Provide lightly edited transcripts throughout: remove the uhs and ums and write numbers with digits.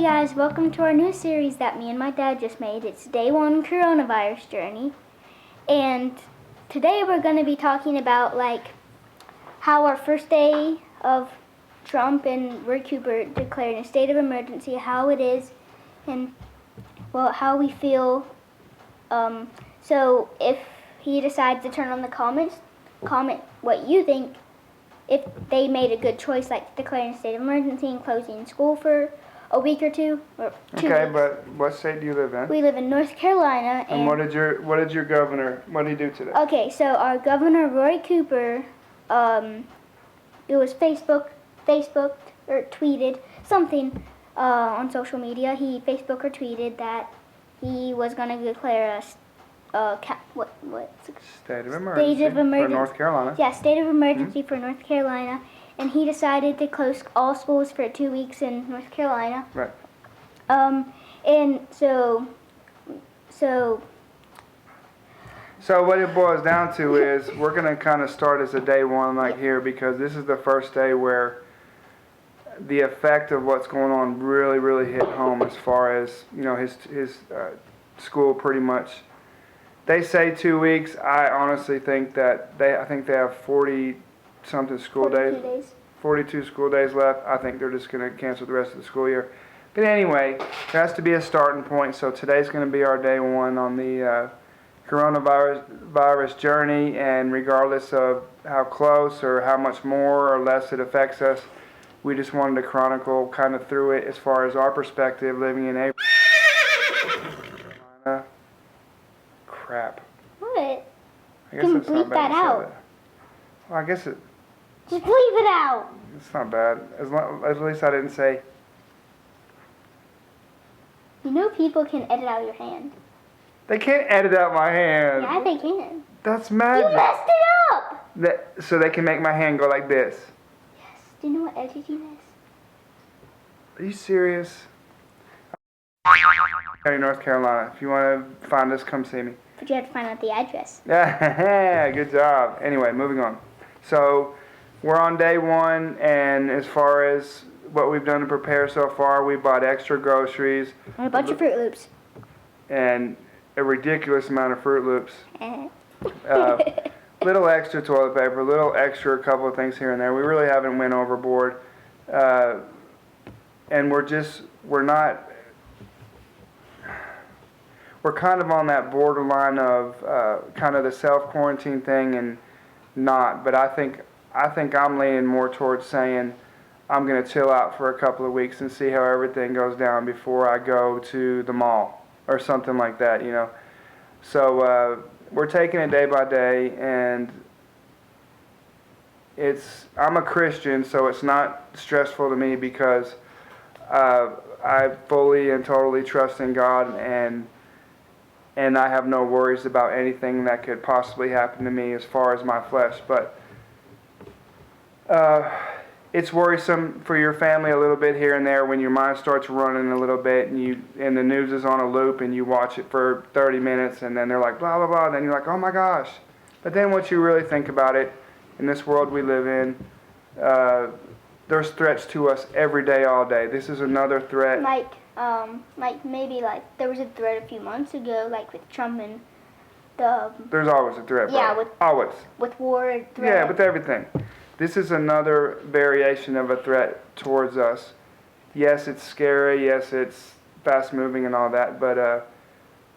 guys, welcome to our new series that me and my dad just made. It's Day 1 Coronavirus Journey. And today we're going to be talking about how our first day of Trump and Roy Cooper declaring a state of emergency, how it is, and how we feel. So if he decides to turn on the comments, comment what you think if they made a good choice, like declaring a state of emergency and closing school for a week or two, or 2 Okay, weeks. but what state do you live in? We live in North Carolina. And what did your governor, what did he do today? Okay, so our governor, Roy Cooper, it was Facebooked or tweeted something on social media. He Facebook or tweeted that he was going to declare a State of emergency for North Carolina. Yeah, state of emergency for North Carolina. And he decided to close all schools for 2 weeks in North Carolina. Right. And so what it boils down to is we're going to kind of start as a day one here, because this is the first day where the effect of what's going on really hit home, as far as, his school pretty much. They say 2 weeks. I honestly think that I think they have 40-something school days. 42 school days left. I think they're just going to cancel the rest of the school year. But anyway, there has to be a starting point. So today's going to be our day one on the coronavirus journey, and regardless of how close or how much more or less it affects us, we just wanted to chronicle kind of through it as far as our perspective living in April. Crap. what? I guess You can it's not bleep bad that to say out. that. Well, I guess Just leave it out. it's not bad. At least I didn't say. You know people can edit out your hand. They can't edit out my hand. Yeah, they can. That's You magic. messed it up. So they can make my hand go like this. Yes. Do you know what editing is? Are you serious? North Carolina. If you want to find us, come see me. But you have to find out the address. Yeah, good job. Anyway, moving on. So we're on day one, and as far as what we've done to prepare so far, we bought extra groceries. And a bunch of Fruit Loops. And a ridiculous amount of Fruit Loops. Eh. Little extra toilet paper, little extra couple of things here and there. We really haven't went overboard. And we're kind of on that borderline of kind of the self-quarantine thing and not. But I think I'm leaning more towards saying I'm going to chill out for a couple of weeks and see how everything goes down before I go to the mall or something like that, So we're taking it day by day, and I'm a Christian, so it's not stressful to me because I fully and totally trust in God, and I have no worries about anything that could possibly happen to me as far as my flesh. But it's worrisome for your family a little bit here and there when your mind starts running a little bit, and the news is on a loop, and you watch it for 30 minutes, and then they're like blah blah blah, and then you're like, oh my gosh. But then once you really think about it, in this world we live in, there's threats to us every day, all day. This is another threat. Maybe there was a threat a few months ago, with Trump and the. There's always a threat. Yeah, bro. Always. With war threat. Yeah, with everything. This is another variation of a threat towards us. Yes, it's scary. Yes, it's fast-moving and all that, but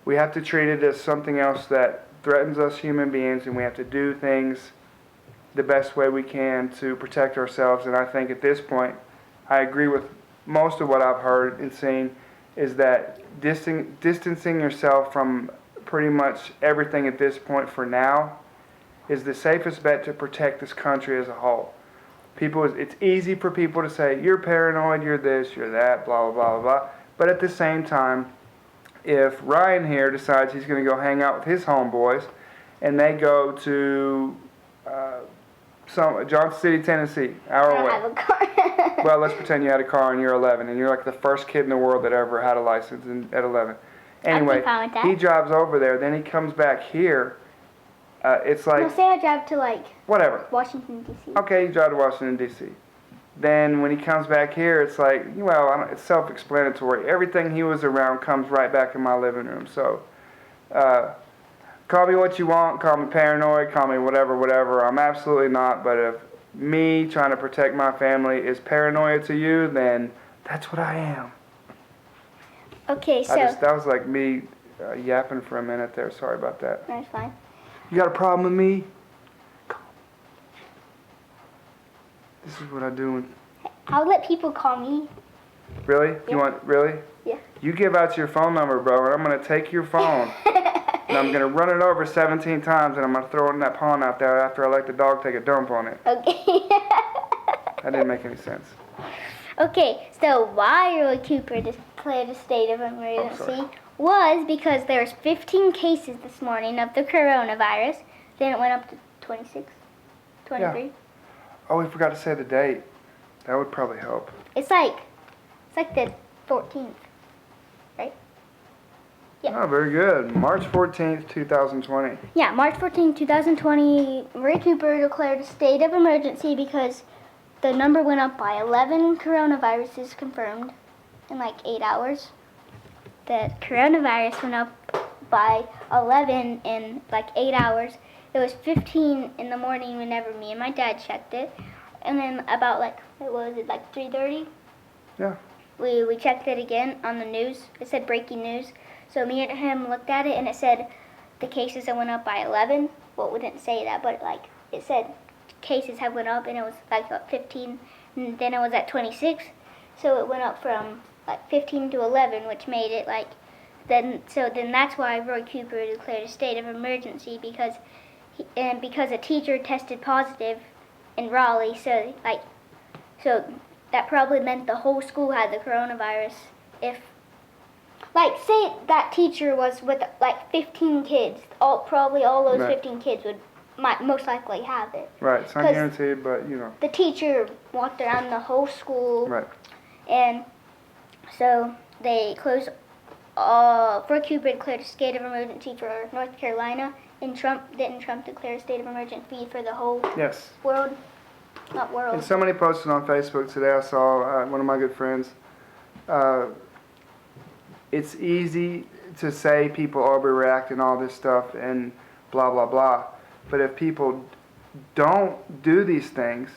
we have to treat it as something else that threatens us human beings, and we have to do things the best way we can to protect ourselves. And I think at this point, I agree with most of what I've heard and seen, is that distancing yourself from pretty much everything at this point for now is the safest bet to protect this country as a whole. It's easy for people to say, you're paranoid, you're this, you're that, blah, blah, blah, blah. But at the same time, if Ryan here decides he's going to go hang out with his homeboys, and they go to Johnson City, Tennessee, hour away. I don't have a car. Well, let's pretend you had a car and you're 11, and you're like the first kid in the world that ever had a license at 11. Anyway, he drives over there, then he comes back here. It's like... No, say I drive to, whatever. Washington, D.C. Okay, you drive to Washington, D.C. then when he comes back here, it's like, well, it's self-explanatory. Everything he was around comes right back in my living room. So, call me what you want, call me paranoid, call me whatever. I'm absolutely not, but if me trying to protect my family is paranoia to you, then that's what I am. Okay, so... That was like me yapping for a minute there. Sorry about that. That's fine. You got a problem with me? This is what I do. I'll let people call me. Really? Yeah. You want, really? Yeah. You give out your phone number, bro, and I'm going to take your phone. And I'm going to run it over 17 times, and I'm going to throw it in that pond out there after I let the dog take a dump on it. Okay. That didn't make any sense. Okay, so why Roy Cooper declared a state of emergency was because there was 15 cases this morning of the coronavirus. Then it went up to 26, 23. Yeah. Oh, we forgot to say the date. That would probably help. It's like the 14th, right? Yeah. Oh, very good. March 14th, 2020. Yeah, March 14th, 2020, Roy Cooper declared a state of emergency because the number went up by 11 coronaviruses confirmed in like 8 hours. The coronavirus went up by 11 in like 8 hours. It was 15 in the morning whenever me and my dad checked it. And then about like, what was it, like 3:30? Yeah. We checked it again on the news. It said breaking news. So me and him looked at it and it said the cases have went up by 11. Well, we didn't say that, but like it said cases have went up and it was like 15 and then it was at 26. So it went up from like 15 to 11, which made it like then that's why Roy Cooper declared a state of emergency because a teacher tested positive in Raleigh, so that probably meant the whole school had the coronavirus. If like say that teacher was with like 15 kids, probably all those Right. 15 kids might most likely have it. Right. It's not guaranteed, but you know. The teacher walked around the whole school. Right. And so they closed. Roy Cooper declared a state of emergency for North Carolina. And didn't Trump declare a state of emergency for the whole Yes. world? Not world. And somebody posted on Facebook today, I saw one of my good friends. It's easy to say people overreact and all this stuff and blah, blah, blah. But if people don't do these things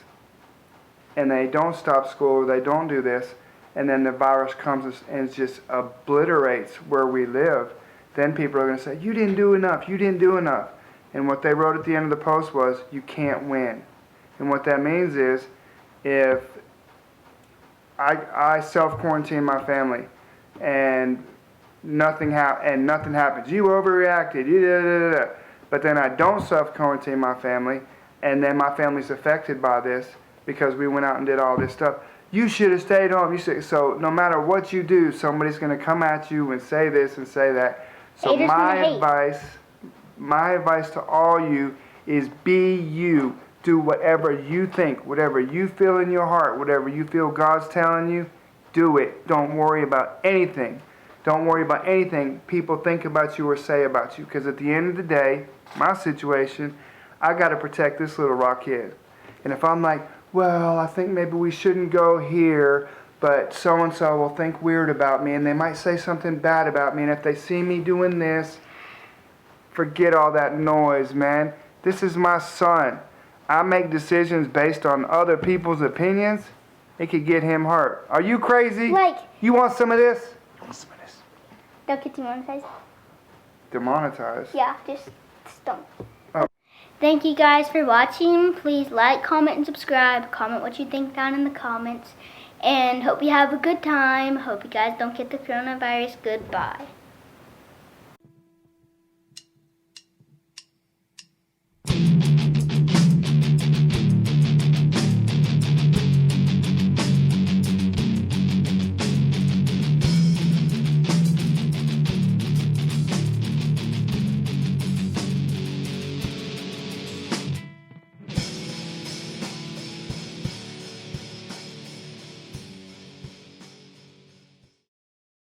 and they don't stop school or they don't do this, and then the virus comes and just obliterates where we live, then people are going to say, you didn't do enough, you didn't do enough. And what they wrote at the end of the post was, you can't win. And what that means is, if I self-quarantine my family and nothing happens, you overreacted, but then I don't self-quarantine my family, and then my family's affected by this because we went out and did all this stuff. You should have stayed home. So no matter what you do, somebody's going to come at you and say this and say that. So my advice to all you is be you. Do whatever you think, whatever you feel in your heart, whatever you feel God's telling you, do it. Don't worry about anything. Don't worry about anything people think about you or say about you. Because at the end of the day, my situation, I got to protect this little rock kid. And if I'm like, well, I think maybe we shouldn't go here, but so-and-so will think weird about me, and they might say something bad about me, and if they see me doing this, forget all that noise, man. This is my son. I make decisions based on other people's opinions. It could get him hurt. Are you crazy? Like, you want some of this? You want some of this? Don't get demonetized. Demonetized? Yeah, just don't. Oh. Thank you guys for watching. Please like, comment, and subscribe. Comment what you think down in the comments. And hope you have a good time. Hope you guys don't get the coronavirus. Goodbye.